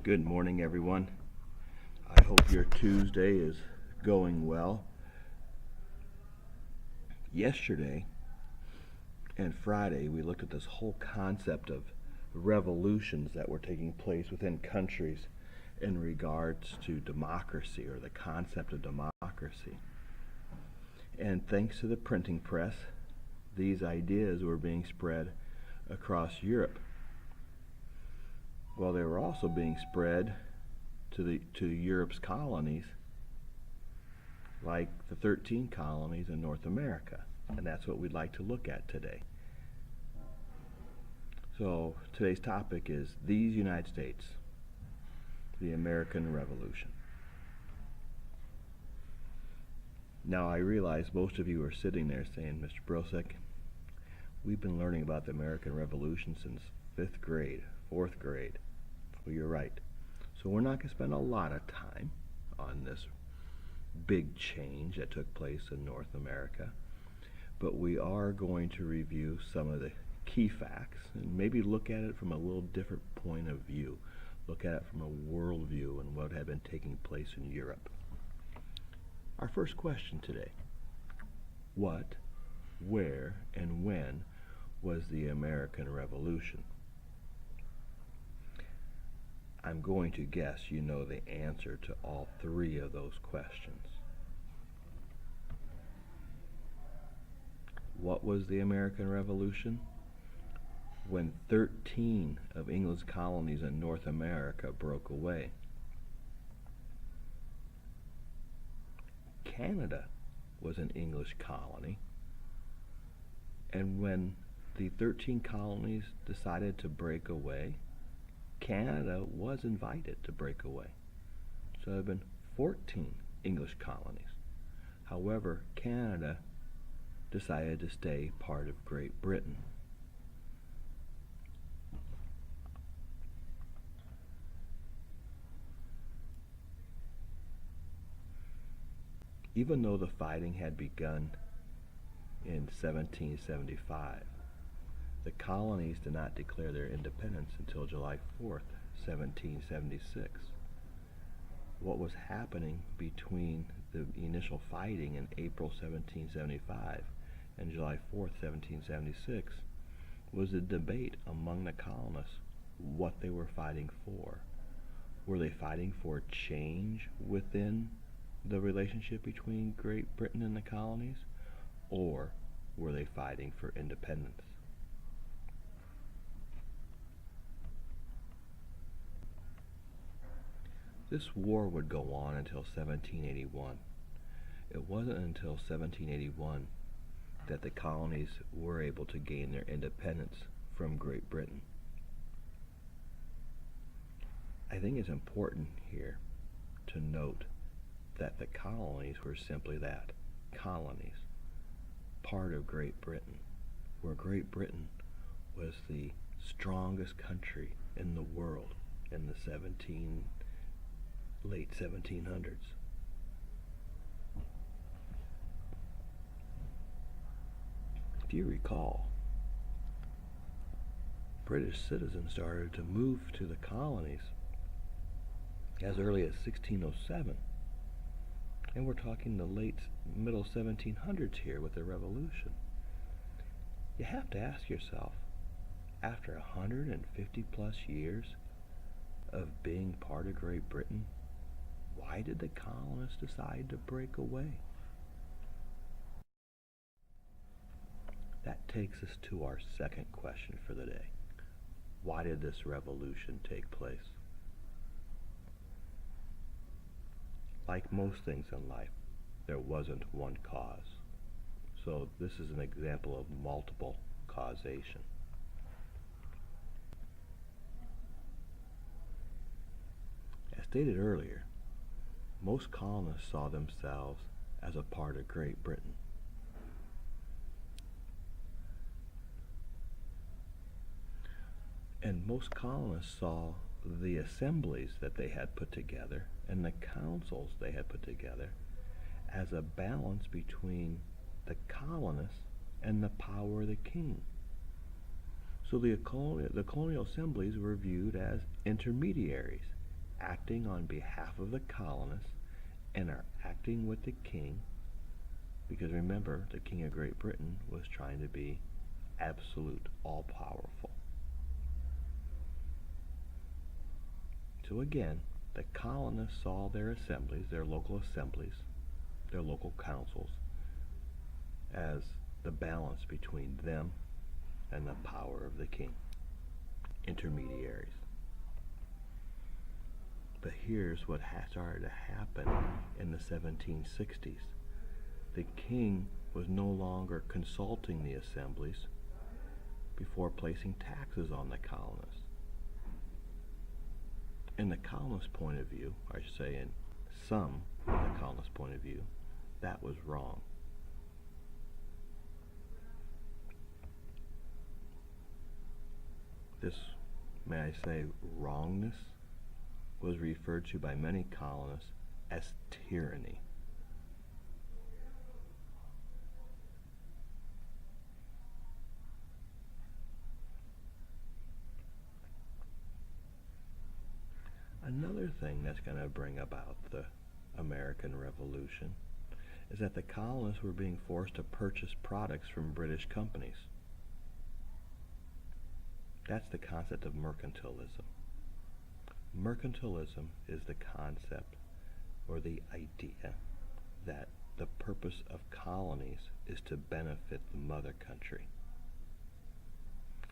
Good morning, everyone. I hope your Tuesday is going well. Yesterday and Friday, we looked at this whole concept of revolutions that were taking place within countries in regards to democracy or the concept of democracy. And thanks to the printing press, these ideas were being spread across Europe. Well, they were also being spread to Europe's colonies, like the 13 colonies in North America, and that's what we'd like to look at today. So today's topic is these United States, the American Revolution. Now I realize most of you are sitting there saying, Mr. Brosek, we've been learning about the American Revolution since 5th grade, 4th grade. Well, you're right. So we're not going to spend a lot of time on this big change that took place in North America, but we are going to review some of the key facts and maybe look at it from a little different point of view, look at it from a world view and what had been taking place in Europe. Our first question today: what, where, and when was the American Revolution? I'm going to guess you know the answer to all three of those questions. What was the American Revolution? When 13 of England's colonies in North America broke away. Canada was an English colony, and when the 13 colonies decided to break away, Canada was invited to break away. So there have been 14 English colonies. However, Canada decided to stay part of Great Britain. Even though the fighting had begun in 1775, the colonies did not declare their independence until July 4th, 1776. What was happening between the initial fighting in April 1775 and July 4th, 1776 was a debate among the colonists what they were fighting for. Were they fighting for change within the relationship between Great Britain and the colonies, or were they fighting for independence? This war would go on until 1781. It wasn't until 1781 that the colonies were able to gain their independence from Great Britain. I think it's important here to note that the colonies were simply that, colonies, part of Great Britain, where Great Britain was the strongest country in the world in the late 1700s. If you recall, British citizens started to move to the colonies as early as 1607. And we're talking the middle 1700s here with the Revolution. You have to ask yourself, after 150 plus years of being part of Great Britain, why did the colonists decide to break away? That takes us to our second question for the day. Why did this revolution take place? Like most things in life, there wasn't one cause. So this is an example of multiple causation. As stated earlier, most colonists saw themselves as a part of Great Britain. And most colonists saw the assemblies that they had put together and the councils they had put together as a balance between the colonists and the power of the king. So the colonial assemblies were viewed as intermediaries acting on behalf of the colonists and are acting with the king, because remember, the King of Great Britain was trying to be absolute, all-powerful. So again, the colonists saw their assemblies, their local councils, as the balance between them and the power of the king, intermediaries. But here's what started to happen in the 1760s. The king was no longer consulting the assemblies before placing taxes on the colonists. In the colonist point of view, I should say in some of the colonist point of view, that was wrong. This, may I say, wrongness was referred to by many colonists as tyranny. Another thing that's going to bring about the American Revolution is that the colonists were being forced to purchase products from British companies. That's the concept of mercantilism. Mercantilism is the concept or the idea that the purpose of colonies is to benefit the mother country.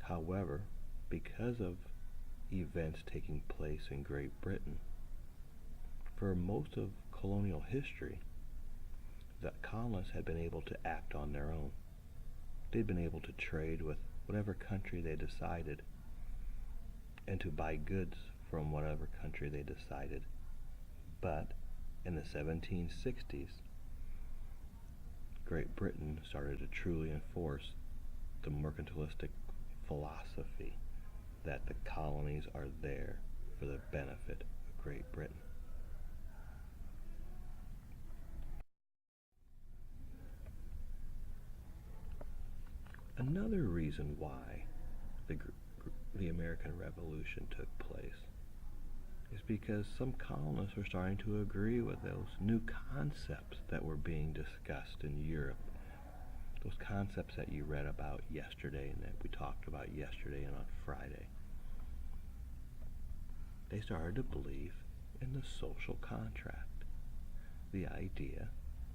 However, because of events taking place in Great Britain, for most of colonial history, the colonists had been able to act on their own. They'd been able to trade with whatever country they decided and to buy goods from whatever country they decided. But in the 1760s, Great Britain started to truly enforce the mercantilistic philosophy that the colonies are there for the benefit of Great Britain. Another reason why the American Revolution took place is because some colonists were starting to agree with those new concepts that were being discussed in Europe. Those concepts that you read about yesterday and that we talked about yesterday and on Friday. They started to believe in the social contract, the idea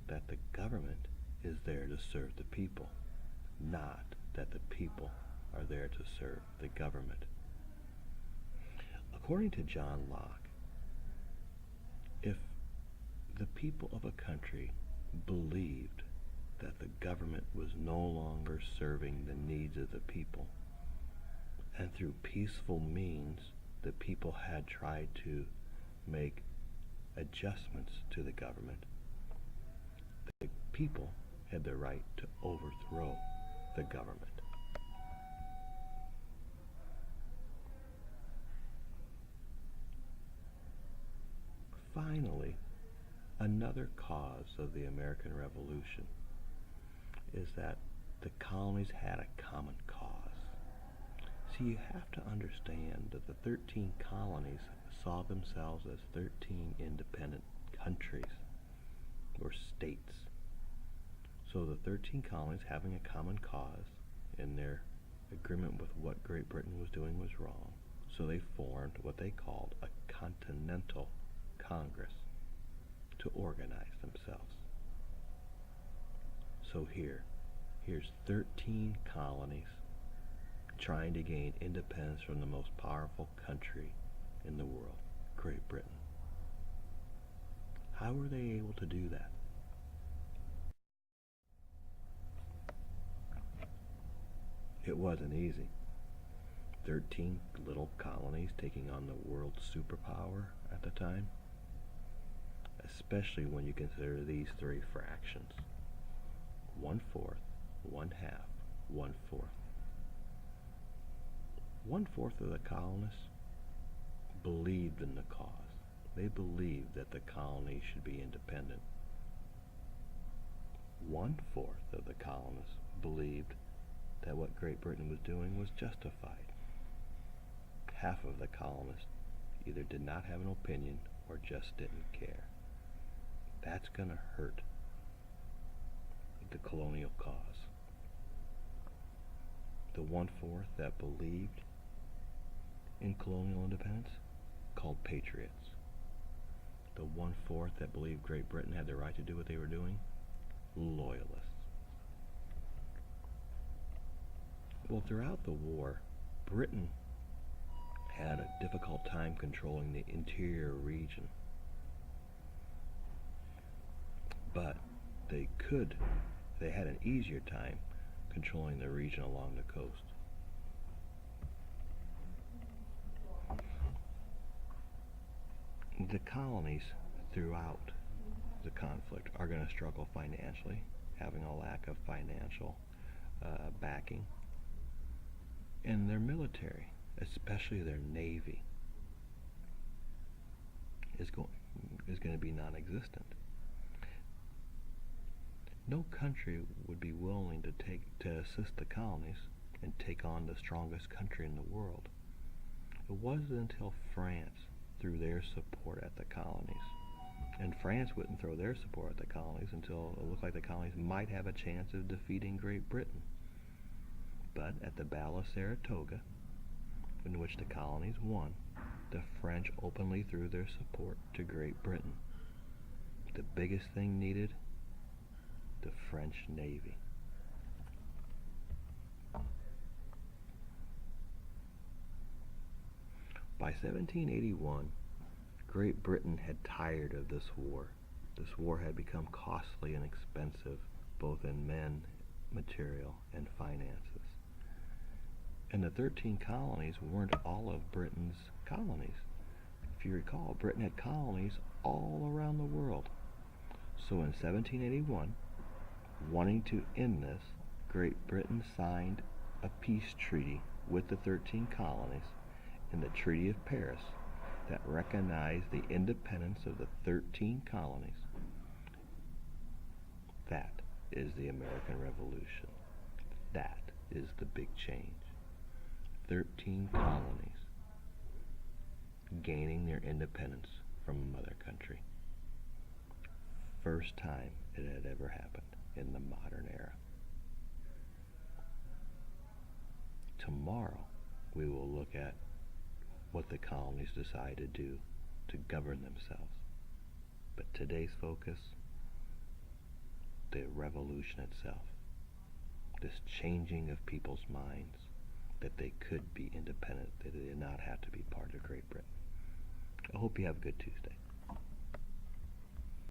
that the government is there to serve the people, not that the people are there to serve the government. According to John Locke, if the people of a country believed that the government was no longer serving the needs of the people, and through peaceful means the people had tried to make adjustments to the government, the people had the right to overthrow the government. Finally, another cause of the American Revolution is that the colonies had a common cause. See, you have to understand that the 13 colonies saw themselves as 13 independent countries or states. So the 13 colonies having a common cause in their agreement with what Great Britain was doing was wrong. So they formed what they called a Continental Congress to organize themselves. So here's 13 colonies trying to gain independence from the most powerful country in the world, Great Britain. How were they able to do that? It wasn't easy. 13 little colonies taking on the world superpower at the time, especially when you consider these three fractions: 1/4, 1/2, 1/4. 1/4 of the colonists believed in the cause. They believed that the colonies should be independent. 1/4 of the colonists believed that what Great Britain was doing was justified. Half of the colonists either did not have an opinion or just didn't care. That's going to hurt the colonial cause. The one-fourth that believed in colonial independence, called patriots. The one-fourth that believed Great Britain had the right to do what they were doing, loyalists. Well, throughout the war, Britain had a difficult time controlling the interior region. But they had an easier time controlling the region along the coast. The colonies throughout the conflict are going to struggle financially, having a lack of financial backing. And their military, especially their navy, is going to be non-existent. No country would be willing to assist the colonies and take on the strongest country in the world. It wasn't until France threw their support at the colonies, and France wouldn't throw their support at the colonies until it looked like the colonies might have a chance of defeating Great Britain. But at the Battle of Saratoga, in which the colonies won, the French openly threw their support to Great Britain. The biggest thing needed, the French Navy. By 1781, Great Britain had tired of this war. This war had become costly and expensive, both in men, material, and finances. And the 13 colonies weren't all of Britain's colonies. If you recall, Britain had colonies all around the world. So in 1781, wanting to end this, Great Britain signed a peace treaty with the 13 colonies in the Treaty of Paris that recognized the independence of the 13 colonies. That is the American Revolution. That is the big change. 13 colonies gaining their independence from a mother country. First time it had ever happened in the modern era. Tomorrow we will look at what the colonies decided to do to govern themselves. But today's focus, the revolution itself, this changing of people's minds that they could be independent, that they did not have to be part of Great Britain. I hope you have a good Tuesday.